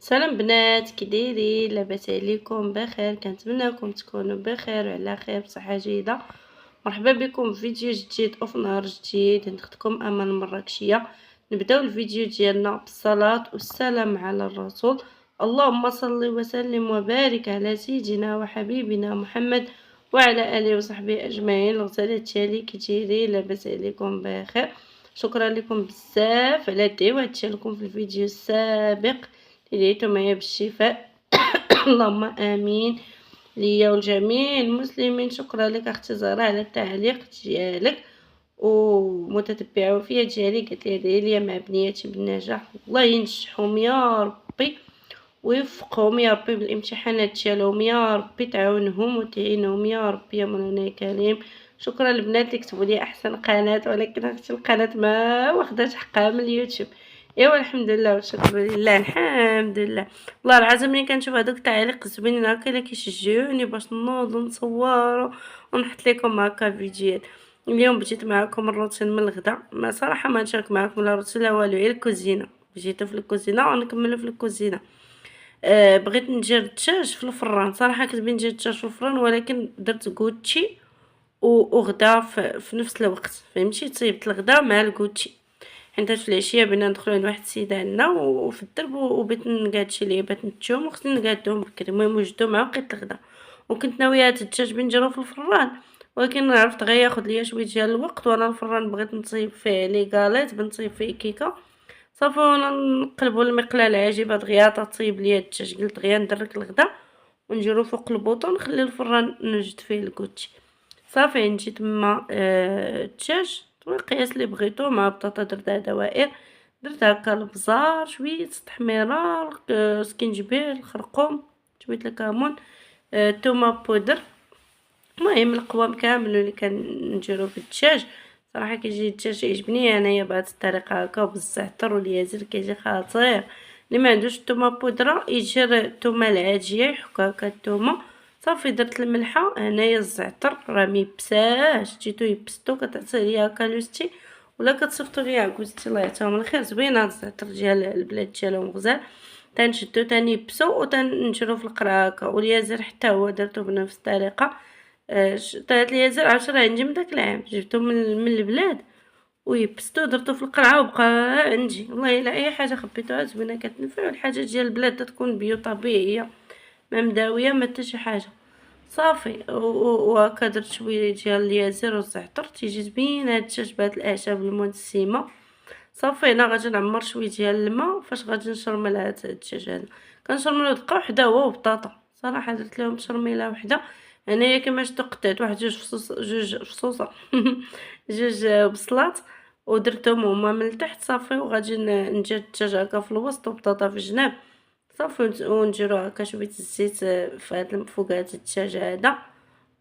سلام بنات، كي دايرين؟ لاباس عليكم؟ بخير، كنتمنىكم تكونوا بخير وعلى خير بصحه جيده. مرحبا بكم في فيديو جديد وفي نهار جديد. نخدكم امان المراكشيه. نبداو الفيديو ديالنا بالصلاه والسلام على الرسول. اللهم صل وسلم وبارك على سيدنا وحبيبنا محمد وعلى اله وصحبه اجمعين. الغزالات ديالي كي دايرين؟ لاباس عليكم؟ بخير. شكرا لكم بزاف على الدعوات ديالكم في الفيديو السابق. دعيتوا معايا بالشفاء. اللهم امين ليا ولجميع المسلمين. شكرا لك اختي زهراء على التعليق ديالك ومتتبعه وفيه ديالي. قالت لي ادعي لي مع بنياتي بالنجاح، الله ينجحهم يا ربي ويوفقهم يا ربي بالامتحانات ديالهم، يا ربي تعاونهم وتعينهم يا ربي يا مولانا كريم. شكرا البنات اللي كتبوا لي احسن قناه، ولكن اختي القناه ما واخداش حقها من اليوتيوب. ايوا الحمد لله والشكر لله، الحمد لله. والله العظيم ملي كنشوف هذوك التعاليق الزوينين هكا اللي كيشجعوني باش نوض ونصور ونحط لكم هكا فيديوهات. اليوم بديت معكم الروتين من الغدا. ما صراحه ما نشارك معكم لا روتين لا والو، غير الكوزينه. جيت في الكوزينه ونكملوا في الكوزينه. بغيت ندير الدجاج في الفران. صراحه كنت بغيت ندير الدجاج في الفران، ولكن درت كوتشي وغدا في نفس الوقت، فهمتي؟ طيبت الغدا مع الكوتشي، حيت في العشيه بغينا ندخلوا عند واحد السيده عندنا وفي الدرب، وبغيت نقاد شي لعبات نتوما وخصني نقادهم بكري. المهم وجدو مع وقيت الغدا، وكنت ناويه هاد الدجاج بنديرو في الفران، ولكن عرفت غياخد ليا شويه ديال الوقت. وانا الفران بغيت نطيب فيه لي غاليط، بنطيب فيه كيكه صافي. وانا نقلبوا المقله العجيبه دغيا طيب ليا الدجاج، قلت غير ندرك الغدا ونديرو فوق البوطه ونخلي الفران نوجد فيه الكوتشي. صافي نجي تما الدجاج القياس اللي بغيتو مع بطاطا درتها دوائر. درت هكا البزار، شويه التحميره، سكينجبير، الخرقوم، شويه الكمون، تومه بودر. المهم القوام كامل اللي كنديرو في الدجاج. صراحه كيجي الدجاج يعجبني انايا بهذه الطريقه هكا، وبالزعتر واليازر كيجي خطير. اللي ما عندوش الثومه بودره يجير الثومه العاديه يحك هكا الثومه. صافي درت الملحه، هنايا الزعتر راه ميبساش، جيتو يبستو كتعطيه ليا هكا لوستي، ولا كتصيفطو ليا عكوزتي الله يعطيهم الخير. زوين هاد الزعتر ديال البلاد ديالهم غزال. تنشدو تنيبسو وتنشرو في القرعه هكا. واليازر حتى هو درتو بنفس الطريقه. طلعت ليا زر 10 عندي من داك العام، جبتو من البلاد ويبستو درتو في القرعه وبقى عندي. والله الا اي حاجه خبيتوها زوينه كتنفع. الحاجه ديال البلاد تكون بيو طبيعيه، ما مداويه ما حتى شي حاجه. صافي وهكا درت شويه ديال اليازر والزعتر تيجي زوين هاد الدجاج بهاد الاعشاب المدسمه. صافي هنا غادي نعمر شويه ديال الماء. فاش غادي نشرمل هاد الدجاج هذا، كنشرملو دقه وحده هو وبطاطا. صراحه درت لهم تشرميله وحده. انايا كما شفتوا قطعت واحد جوج فصوصه جوج بصلات ودرتهم هما من التحت. صافي وغادي ندير الدجاج هكا في الوسط وبطاطا في الجناب. صافي ونديرو هكا شويه الزيت في هاد فوق هاد الدجاج هذا.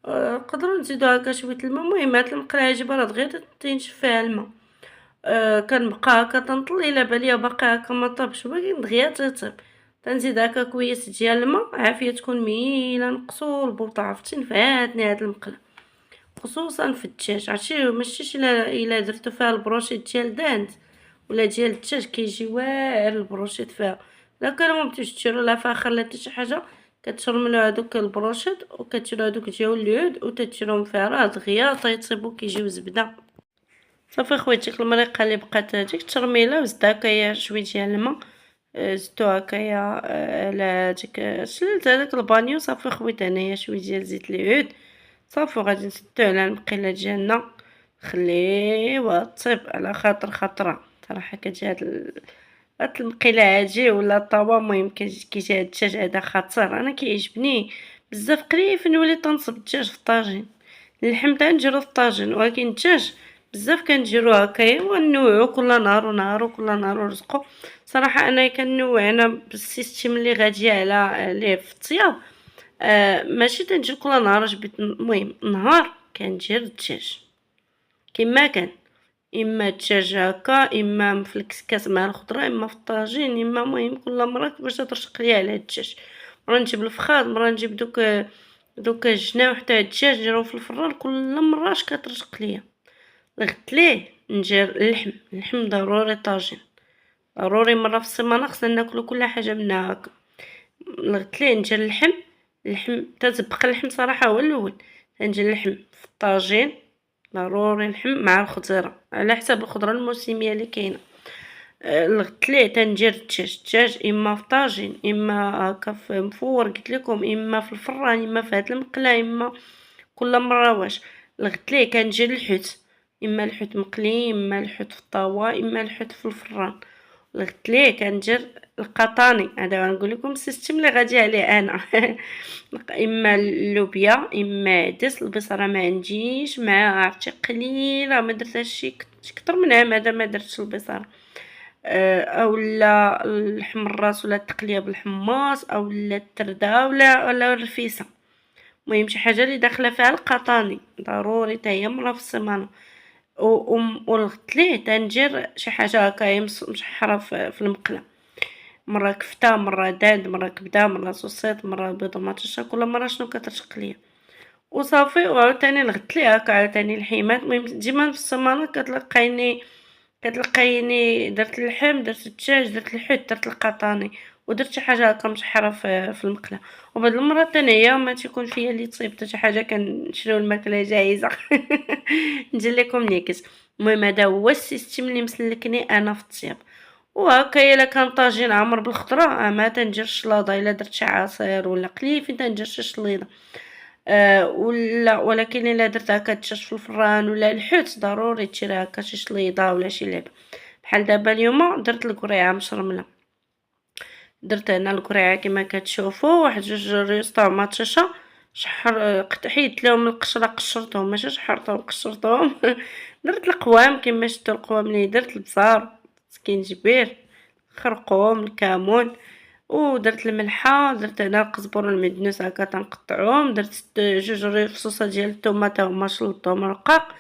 نقدروا نزيدو هكا شويه الماء. المهم هاد المقله عجيبه راه دغيا تينشف فيها الماء. كنبقى هكا تنطل الا بالي باقي هكا ما طابش، ولكن دغيا تيطيب. تنزيد هكا كويس ديال الماء، عافيه تكون مهيله. نقصو البوطه، عرفتي نفعاتني هاد المقله خصوصا في الدجاج. عرفتي ماشي الا درتو فيها البروشيط ديال دانت ولا ديال الدجاج كيجي واعر البروشيط فيها. لا كانوا مبغيتوش ديروا لا فاخر لا حتى شي حاجه، كتشرملو هذوك البروشيط وكتشرو هذوك ديال اليود وتديرهم فيها، راه دغيا تيطيبو كيجيو زبده. صافي خويا المريقه اللي بقات هذيك الترميله وزدت هكايا شويه ديال الماء. زدتو هكايا على ديك شللت هذاك البانيو. صافي خويت هنايا شويه ديال زيت العود. صافي غادي نسدو على المقله ديالنا نخليوها طيب على خاطر خطره. صراحه كتجي هاد المقله هادي ولا الطابا. المهم كيجي هاد الدجاج هذا خطير، انا كيعجبني بزاف. قليل فين نولي تنصب الدجاج في الطاجين. اللحم تنديرو في الطاجين، ولكن الدجاج بزاف كنديرو هكايا ونوعو كل نهار ونهار وكل نهار ورزقو. صراحه انا كنوع انا بالسيستيم اللي غادي عليه في الطياب. ماشي تندير كل نهار جبت. المهم نهار كندير الدجاج كما كان، اما الدجاج هكا، اما مفلكس مع الخضره، اما في الطاجين، اما المهم كل مره كيفاش ترشق ليا على الدجاج. مره نجيب الفخاد، مره نجيب دوك الجناح تاع الدجاج نديرهم في الفران. كل مره اش كترشق ليا. غدت ليه ندير اللحم ضروري طاجين. ضروري مرة في السيمانة خصنا ناكلو كل حاجة منها هاكا. الغتلين نجي اللحم تتبقى اللحم صراحة هو الاول، تنجي اللحم في الطاجين، ضروري اللحم مع الخضيره على حساب الخضره الموسميه اللي كاينه. الغتلي تندير الدجاج اما في طاجين اما هكا في مفور قلت لكم، اما في الفران اما في هاد المقله، اما كل مره واش. الغتلي كندير الحوت، اما الحوت مقلي اما الحوت في الطاوه اما الحوت في الفران. الغتلي كندير القطاني، هذا غنقول لكم السيستم اللي غادي عليه انا اما اللوبيا اما عدس. البصره ما عنديش مع عرفتي قليله، ما درتهاش شي كتر منها، ماذا ما درتش البصره. اولا الحمراس ولا التقليه بالحماص اولا الترده ولا الرفيسه. المهم شي حاجه اللي داخله فيها القطاني ضروري حتى هي مره في السيمانه. والغتليه تندير شي حاجه هكا مشحره في المقله، مره كفته مره داد مره كبده مره صوصيط مره بيض ومطيشه، كل مره شنو كترشق ليا وصافي. وعاوتاني الغتليه هكا عاوتاني الحيمات. المهم ديما في السيمانه كتلقايني درت اللحم درت الدجاج درت الحوت درت القطاني ودرت شي حاجه هكا مشحره في المقله. وبعض المرات انا هي ما تيكون فيا اللي تصيب حتى شي حاجه كنشريو الماكله جاهزه ندير لكم نيكس. المهم هذا هو السيستم اللي مسلكني انا في الطياب. وهكا الا كان طاجين عامر بالخضره ما تندير الشلاضه، الا درت شي عصير ولا قليفين تندير شي شليضه. ولا ولكن الا درت هكا الدجاج في الفران ولا الحوت ضروري تشري هكا شي شليضه ولا شي لعبه. بحال دابا اليوم درت القريعه مشرمله، درت هنا القريعه كما كتشوفوا واحد جوج ريوس طوماطيشه حيدت لهم القشره قشرتهم ماشي شحرتهم قشرتهم درت القوام كما شفتوا القوام اللي درت البصار سكينجبير خرقوم الكمون، ودرت الملحه درت هنا القزبر والمعدنوس هكا تنقطعوهم، درت جوج رفصوصه ديال الطوماطه هما شلطهم رقاق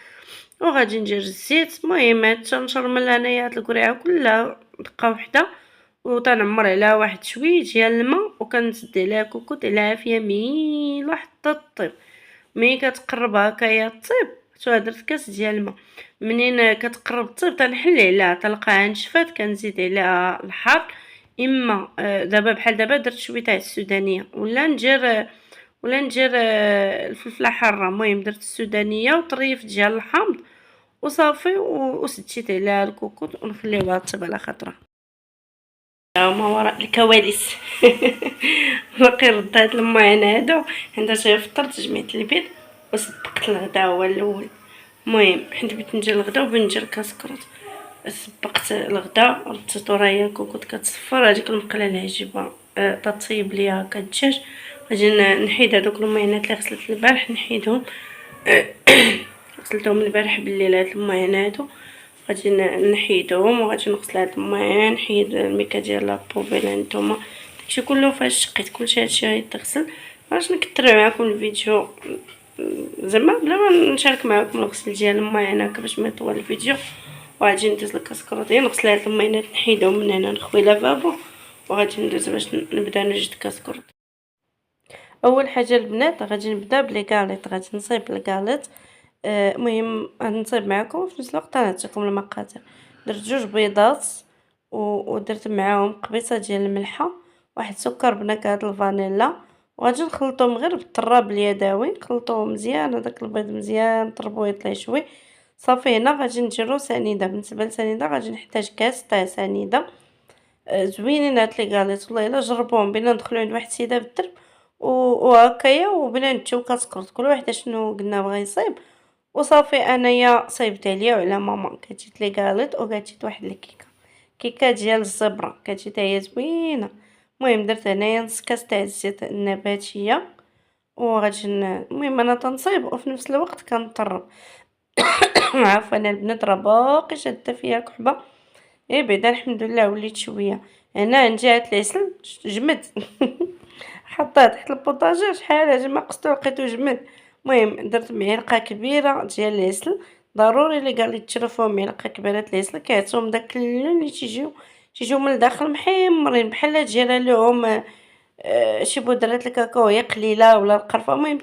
وغادي ندير الزيت. المهم تنشرمل انايا هاد الكريعه كلها دقه وحده وتنعمر عليها واحد شويه ديال الماء وكنزيد عليها كوكوط على عافيه ميله حتى طيب. ملي كتقرب هكايا طيب شو درت كاس ديال الماء، منين كتقرب طيب تنحل عليها تلقاها نشفات كنزيد عليها الحار. اما دابا بحال دابا درت شويه تاع السودانيه ولا ندير الفلفله حاره. المهم درت السودانيه وطريف ديال الحامض وصافي وسديت عليها الكوكوط ونخليوها طيب على خاطرها. ما وراء الكواليس باقي رد هاد الماعن هادو عندها شي فطرت جمعت البيض وسبقت الغدا هو الاول. المهم حيت بغيت ندير الغدا وبغيت ندير كاسكروط سبقت الغدا رديتو راه هي الكوكوط كتصفر. هذيك المقله العجيبه تطيب ليا هكا الدجاج غادي نحيد هذوك الماعنات اللي غسلت البارح نحيدهم غسلتهم البارح بالليل هاد الماعن هادو غادي نحيدهم وغادي نغسل هاد الماعن نحيد الميكا ديال لابوبيل. هانتوما داكشي كله فاش شقيت كلشي هادشي غيتغسل باش نكثر معكم الفيديو زعما بلا ما نشارك معكم الغسل ديال الماعن هكا باش ما يطول الفيديو. وغادي ندوز الكاسكروط نغسل هاد الماعنات نحيدهم من هنا نخوي لافابو وغادي ندوز باش نبدا نوجد كاسكروط. اول حاجه البنات غادي نبدا بلي كاليط، غادي نصايب الكاليط. المهم غنصايب معكم في نفس الوقت غنعطيكم المقادير. درت جوج بيضات ودرت معاهم قبيصه ديال الملحه واحد سكر بنكهه الفانيلا وغادي نخلطهم غير بالطراب اليدوي نخلطوه مزيان هذاك البيض مزيان نطربوه يطلع شوي صافي. هنا غادي نديرو سنيده. بالنسبه للسنيده غادي نحتاج كاس تاع سنيده زوينين هاد لي كاليط والله الا جربوهم. بينا ندخلو عند واحد السيده بالدرب وهكايا وبنا نتشو كاسكروط كل واحد شنو قلنا بغا يصايب وصافي. انايا صايبت عليا وعلى ماما كتجيت لي كاليط وكتجيت واحد الكيكه ديال الزبره كتجي حتى هي زوينه. المهم درت هنايا نص كاس تاع الزيت النباتيه وغادي المهم انا تنصايب وفي نفس الوقت كنطرب عفوا البنات راه باقي شاده فيها كحبه بعدا الحمد لله وليت شويه. هنا عند جهه العسل جمد حطاه تحت البوطاجير شحال هاجي ما قصتو لقيتو جمد. المهم درت معلقه كبيره ديال العسل ضروري اللي قال لي تشرفوا معلقه كبيره العسل كيعطيهم داك اللون اللي تيجيو من الداخل محمرين بحال تجرى لهم شي بودرات الكاكاو هي قليله ولا القرفه. المهم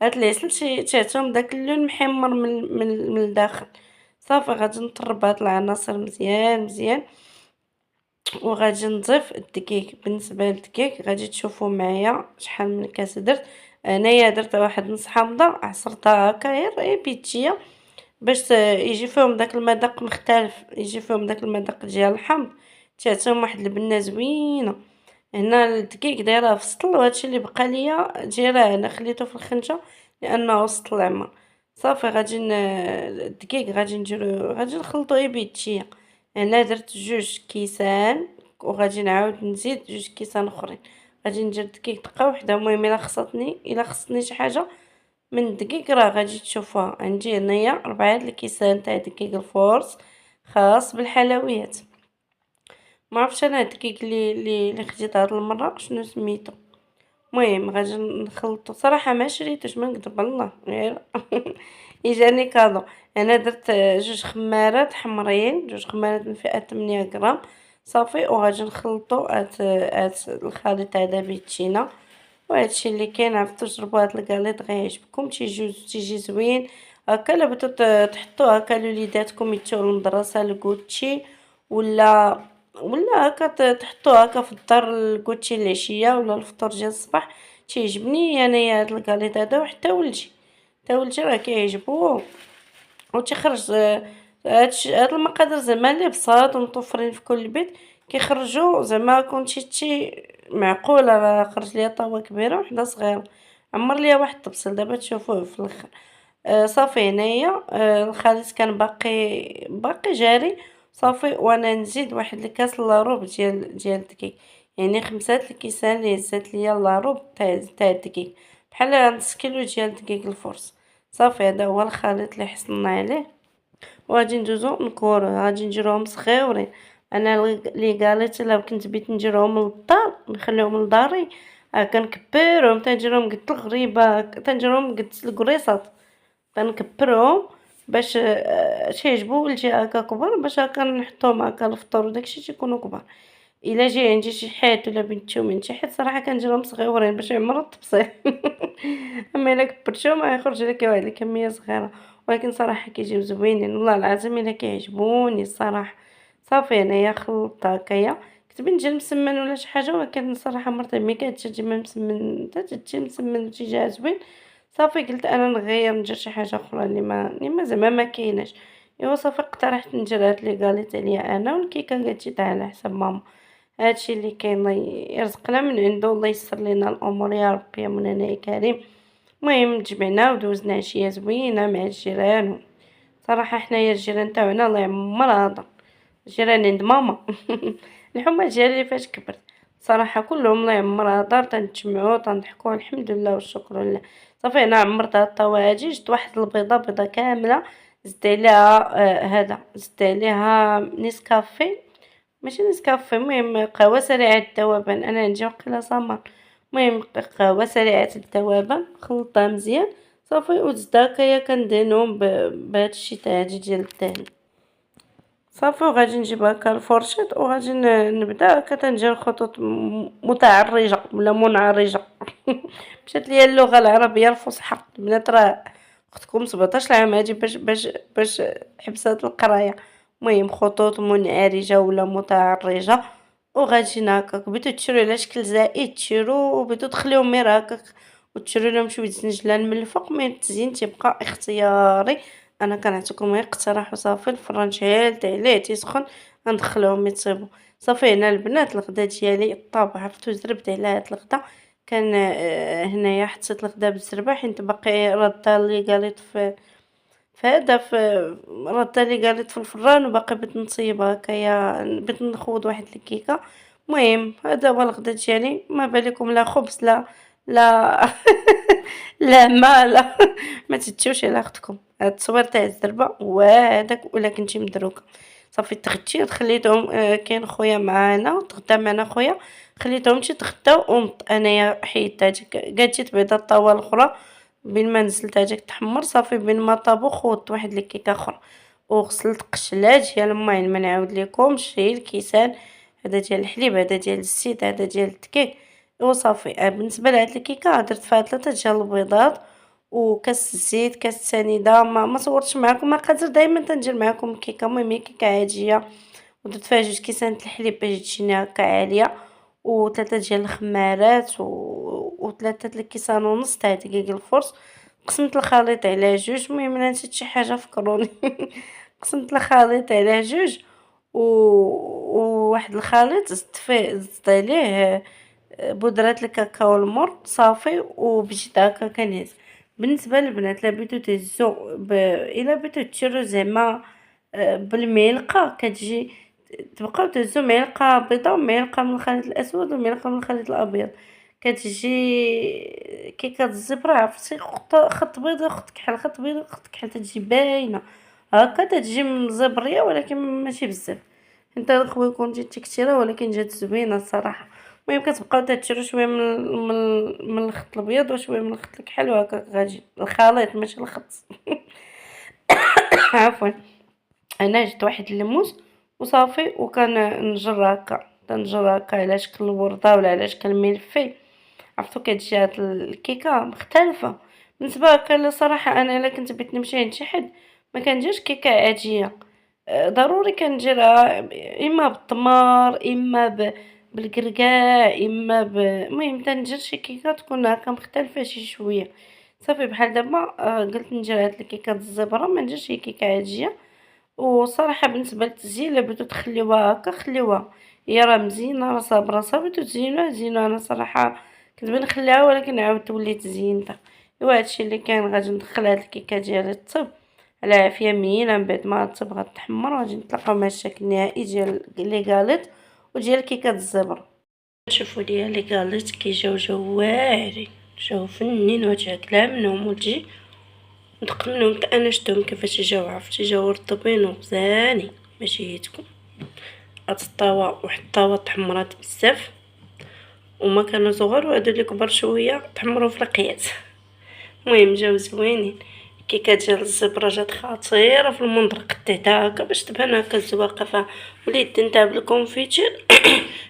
هاد العسل تيعطيهم داك اللون محمر من الداخل. صافي غادي نطرب هاد العناصر مزيان وغادي نضيف الدقيق. بالنسبه للدقيق غادي تشوفوا معايا شحال من كاس درت. انايا درت واحد نص حامضه عصرتها هكا غير بيتيه باش يجي فيهم داك المذاق مختلف، يجي فيهم داك المذاق ديال الحامض، تعطيهم واحد البنه زوينه. هنا الدقيق دايره في السطل، وهادشي اللي بقى ليا دايره هنا خليته في الخنجه لانه وسط العمر. صافي غادي الدقيق غادي نخلطو بيتيه. هنا درت 2 كيسان وغادي نعاود نزيد 2 كيسان اخرين. غادي ندير الدقيق دقه وحده. المهم الا خصتني شي حاجه من الدقيق راه غادي تشوفوها. عندي هنايا 4 د الكيسان تاع دقيق الفورس خاص بالحلويات. ما عرفتش انا الدقيق اللي خديت هاد المره شنو سميتو. المهم غادي نخلطو. صراحه ما شريتوش ما نكذب على الله غير اجاني كادو. انا درت 2 خمارات حمرين، 2 خمارات من فئه 8 غرام. صافي وغادي نخلطو هاد الخليط هذا بيتينا. وهادشي اللي كاين. عرفتو جربوا هاد الكاليط غيعجبكم، تيجي زوين هكا. الا بغيتو تحطوه هكا لوليداتكم يتيو للمدرسه الكوتشي ولا هكا تحطوه هكا في الدار الكوتشي العشيه ولا الفطور ديال الصباح. تيعجبني انايا هاد الكاليط هذا وحتى ولدي راه كيعجبو وتيخرج. هاد المقادير زعما اللي بساط ومتوفرين في كل بيت كيخرجوا زعما كونتيتي معقوله. راه خرج ليا طاوه كبيره وحده صغيره، عمر ليا واحد الطبسيل دابا تشوفوه في الاخر. صافي هنايا الخليط كان باقي جاري. صافي وانا نزيد واحد الكاس لاروب ديال الدقيق، يعني 5 الكيسان اللي هزات ليا لاروب تاع الدقيق، بحال نص كيلو ديال دقيق الفرص. صافي هذا هو الخليط اللي حصلنا عليه. وغادي ندوزو نكورو. غادي نديروهم صغيورين. انا لي كاليط الا كنت بغيت نديرهم للدار نخليهم لداري كنكبرهم تنديرهم قد الغريبه، تنديرهم قد الكريصات، تنكبرهم باش تيعجبو ولدي هكا كبار، باش هكا نحطهم هكا الفطور وداكشي تيكونوا كبار. الا جا عندي شي حيت ولا بنتو من شي حيت صراحه كنديرهم صغيورين باش يعمروا الطبسيل اما الا كبرتهم غيخرج لك واحد الكميه صغيره، ولكن صراحه كيجيو زوينين والله العظيم الا كيعجبوني الصراحه. صافي انايا خلطت هكايا. كنت بنت جا مسمن ولا شي حاجه، ولكن الصراحه مرتي ملي كتجي ما مسمن حتى تجي مسمن وتيجي زوين. صافي قلت انا نغير ندير شي حاجه اخرى اللي ما زعما ما كايناش. ايوا صافي اقترحت ندير هاد لي غاليت عليا انا، والكيكه قالت لي على حساب ماما. هادشي اللي كاين. الله يرزقنا من عنده، الله يسر لنا الامور يا ربي يا منانا يا كريم. المهم تجمعنا ودوزنا عشيه زوينه مع الجيران. صراحه حنايا الجيران تاعنا الله يعمرها دار، الجيران عند ماما الحمى ديالي فاش كبرت صراحه كلهم الله يعمرها دار، تنتجمعوا تنضحكوا الحمد لله والشكر لله. صافي انا عمرت هاد الطاوه هادي، جبت واحد البيضه بيضه كامله، زدت عليها زدت عليها نسكافيه، ماشي نسكافيه، المهم قهوه سريعه الذوبان. انا عندي وقيله سامر. المهم قهوه سريعه الذوبان خلطتها مزيان. صافي وزدت هكايا كندهنهم بهادشي تاع هادي ديال الدهن. صافي وغادي نجيب هكا الفرشيط وغادي نبدا هكا تندير خطوط متعرجه ولا منعرجه مشات ليا اللغه العربيه الفصحى. البنات راه اختكم 17 عام هادي باش حبسات القرايه. المهم خطوط منعرجه ولا متعرجه. وغادي هكاك بغيتو تشرو على شكل زائد تشرو، وبغيتو تخليهم غير هكاك وتشرو لهم شويه زنجلان من الفوق، مي التزيين تيبقى اختياري. انا كنعطيكم غير اقتراح وصافي. الفران شعلت عليه تيسخن غندخلهم يطيبوا. صافي هنا البنات الغدا ديالي طاب. عرفتو زربت على هاد الغدا كان هنايا حطيت الغدا بالزربه حيت باقي راده لي قاليط راده لي قاليط في الفران، وباقي بغيت نطيب هكايا، بغيت نخوض واحد الكيكه. المهم هذا هو الغدا ديالي. ما بالكم لا خبز لا لا ما تتشوش على اختكم. هاد التصوير تاع الزربه وهذاك ولا كنتي مدروكه. صافي تغديت خليتهم كاين خويا معانا تغدا معنا خويا، خليتهم تغداو انايا حيدت هذيك قالت بيضه الطاوه الاخرى بين ما نزلت هذيك تحمر. صافي بين ما طابو خوضت واحد الكيكه اخرى وغسلت قشله ديال الماء. ما نعاود لكمش هي الكيسان، هذا ديال الحليب، هذا ديال الزيت، هذا ديال الدقيق. وصافي بالنسبه لهاد الكيكه درت فيها 3 ديال البيضات وكاس الزيت كاس سنيده. ما صورتش معكم مقادير، دائما تندير معكم الكيكه. المهم هي كيكه عاديه ودرت فيها 2 كيسان د الحليب باش تجيني هكا عالية، و3 ديال الخمارات و3 د الكيسان ونص تاع دقيق الفرص. قسمت الخليط على جوج، المهم إلا نسيت شي حاجة فكروني. قسمت الخليط على جوج، و وواحد الخليط زدت عليه بودرة الكاكاو المر صافي وبجد هكا كنهز. بالنسبة للبنات إلا بغيتو تهزو إلا بغيتو ديرو زعما بالملقة كتجي، تبقاو تهزو معلقة بيضة ومعلقة من الخليط الأسود ومعلقة من الخليط الأبيض، كتجي كيكة الزبرة عرفتي، خط بيض وخط كحل، خط بيض وخط كحل، تتجي باينة هكا، تتجي مزبرية ولكن ماشي بزاف. نتا الخويكم جات كثيرة ولكن جات زوينة الصراحة. المهم كتبقاو تديروا شوية من الخط الأبيض وشوية من الخط الكحل وهكا غادي الخليط ماشي الخط. عفوا. انا جبت واحد الليموس وصافي وكنجر هكا، تنجر هكا على شكل الوردة ولا على شكل ملفي. عرفتو كتجي هاد الكيكة مختلفة بالنسبة هكا. صراحة انا الا كنت بغيت نمشي عند شي حد ما كنديرش كيكة عادية، ضروري كنديرها اما بالتمر اما بالكركاع اما المهم تندير شي كيكه تكون هكا مختلفه شي شويه. صافي بحال دابا قلت ندير هاد الكيكه الزبره، ما نديرش شي كيكه عاديه. وصراحه بالنسبه للتزيين الا بغيتو تخليوها هكا خليوها، هي راه مزيانه راه صابره، صافي تزينوها زينوها. انا صراحه كنت بنخليها ولكن عاودت وليت زينتها. ايوا هادشي اللي كان. غادي ندخل هاد الكيكه ديالي طيب على عافيه مينه، من بعد ما تبغى تحمر غادي نتلاقاو مع الشكل النهائي ديال لي غاليط وديال كيكه الزبر. شوفوا ليا لي غاليط كي جاو واعرين، جاو فنين وتاكلها منهم وتجي ندق منهم حتى انا شفتهم كيفاش جاو، عرفتي جاو رطبين وغزالين ماشي يتكم. هاد الطاوه واحد الطاوه تحمرات بزاف وما كانوا صغار، وهادو اللي كبر شويه تحمروا في القياس. المهم جاو زوينين. الكيكه ديال الزبره جات خطيره في المنظر، قطعتها هكا باش تبان هكا زواقه، وليت نديرها بالكونفيتير.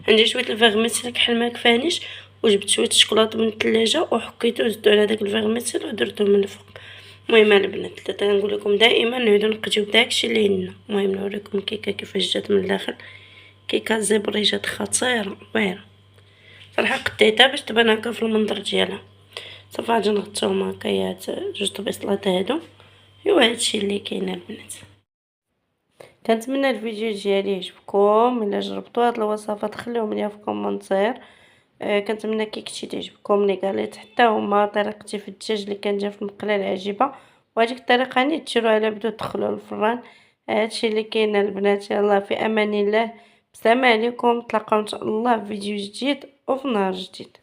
عندي شويه الفيغميسيل كحل ما كفانيش، وجبت شويه الشكلاط من الثلاجه وحكيته وزدت على داك الفيغميسيل ودرته من الفوق. المهم البنات تنقول لكم دائما نعيدو نقجيو داكشي اللي عندنا. المهم نوريكم الكيكه كيفاش جات من الاخر. كيكه زبري جات خطيره واعره صراحه، قطعتها باش تبان هكا في المنظر ديالها. صافي غادي نغطيهم هكايات جوج بيصلات هادو. ايوا هادشي اللي كاين البنات. كنتمنى الفيديو ديالي يعجبكم، الا جربتوا هاد الوصفات خليهم ليا في كومونتير. كنتمنى كيكتي تعجبكم لي قالت حتى هما طريقتي في الدجاج اللي كندير في المقله العجيبه، وهذيك الطريقه ني ديروها الا بدو تدخلوا الفران. هادشي اللي كاين البنات. يلا في امان الله، بسلام عليكم، تلاقاو ان شاء الله في فيديو جديد وفي نهار جديد.